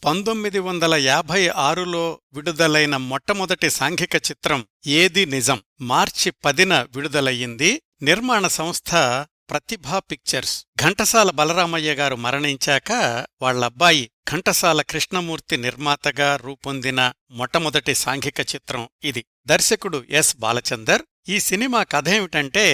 1956లో విడుదలైన మొట్టమొదటి సాంఘిక చిత్రం ఏది నిజం మార్చి 10న విడుదలయ్యింది. నిర్మాణ సంస్థ ప్రతిభా పిక్చర్స్. ఘంటసాల బలరామయ్య గారు మరణించాక వాళ్లబ్బాయి ఘంటసాల కృష్ణమూర్తి నిర్మాతగా రూపొందిన మొట్టమొదటి సాంఘిక చిత్రం ఇది. దర్శకుడు ఎస్ బాలచందర్. ఈ సినిమా కథేమిటంటే,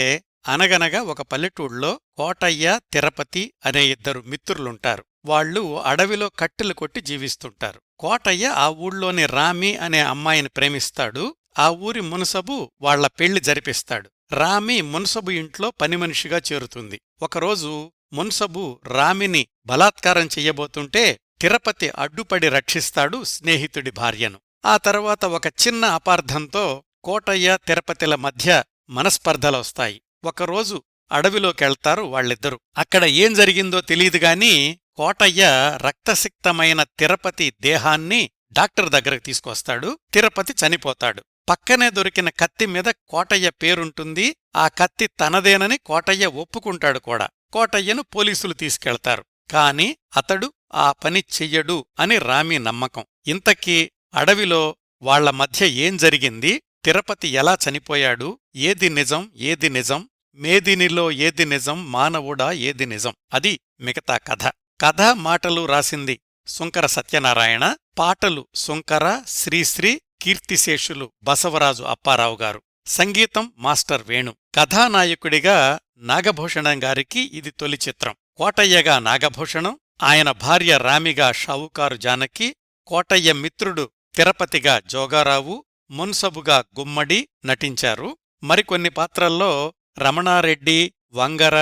అనగనగా ఒక పల్లెటూళ్ళలో కోటయ్య, తిరుపతి అనే ఇద్దరు మిత్రులుంటారు. వాళ్లు అడవిలో కట్టెలు కొట్టి జీవిస్తుంటారు. కోటయ్య ఆ ఊళ్ళోని రామి అనే అమ్మాయిని ప్రేమిస్తాడు. ఆ ఊరి మునసబు వాళ్ల పెళ్లి జరిపిస్తాడు. రామి మునసబు ఇంట్లో పనిమనిషిగా చేరుతుంది. ఒకరోజు మున్సబు రామిని బలాత్కారం చెయ్యబోతుంటే తిరుపతి అడ్డుపడి రక్షిస్తాడు స్నేహితుడి భార్యను. ఆ తర్వాత ఒక చిన్న అపార్థంతో కోటయ్య, తిరుపతిల మధ్య మనస్పర్ధలొస్తాయి. ఒకరోజు అడవిలోకెళ్తారు వాళ్ళిద్దరూ. అక్కడ ఏం జరిగిందో తెలీదుగాని కోటయ్య రక్తసిక్తమైన తిరుపతి దేహాన్ని డాక్టర్ దగ్గరకు తీసుకొస్తాడు. తిరుపతి చనిపోతాడు. పక్కనే దొరికిన కత్తి మీద కోటయ్య పేరుంటుంది. ఆ కత్తి తనదేనని కోటయ్య ఒప్పుకుంటాడు కూడా. కోటయ్యను పోలీసులు తీసుకెళ్తారు. కాని అతడు ఆ పని చెయ్యడు అని రామి నమ్మకం. ఇంతకీ అడవిలో వాళ్ల మధ్య ఏం జరిగింది, తిరుపతి ఎలా చనిపోయాడు, ఏది నిజం ఏది నిజం, మేదినిలో ఏది నిజం, మానవుడా ఏది నిజం, అది మిగతా కథ. కథ మాటలు రాసింది సుంకర సత్యనారాయణ. పాటలు సుంకర, శ్రీశ్రీ, కీర్తిశేషులు బసవరాజు అప్పారావు గారు. సంగీతం మాస్టర్ వేణు. కథానాయకుడిగా నాగభూషణం గారికి ఇది తొలి చిత్రం. కోటయ్యగా నాగభూషణం, ఆయన భార్య రామిగా షావుకారు జానకి, కోటయ్య మిత్రుడు తిరుపతిగా జోగారావు, మున్సబుగా గుమ్మడి నటించారు. మరికొన్ని పాత్రల్లో రమణారెడ్డి, వంగర,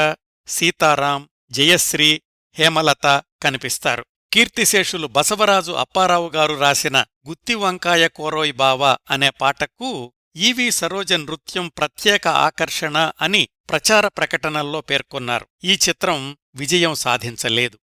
సీతారాం, జయశ్రీ, హేమలత కనిపిస్తారు. కీర్తిశేషులు బసవరాజు అప్పారావు గారు రాసిన గుత్తి వంకాయ కోరోయ్ బావా అనే పాటకు ఈవి సరోజ నృత్యం ప్రత్యేక ఆకర్షణ అని ప్రచార ప్రకటనల్లో పేర్కొన్నారు. ఈ చిత్రం విజయం సాధించలేదు.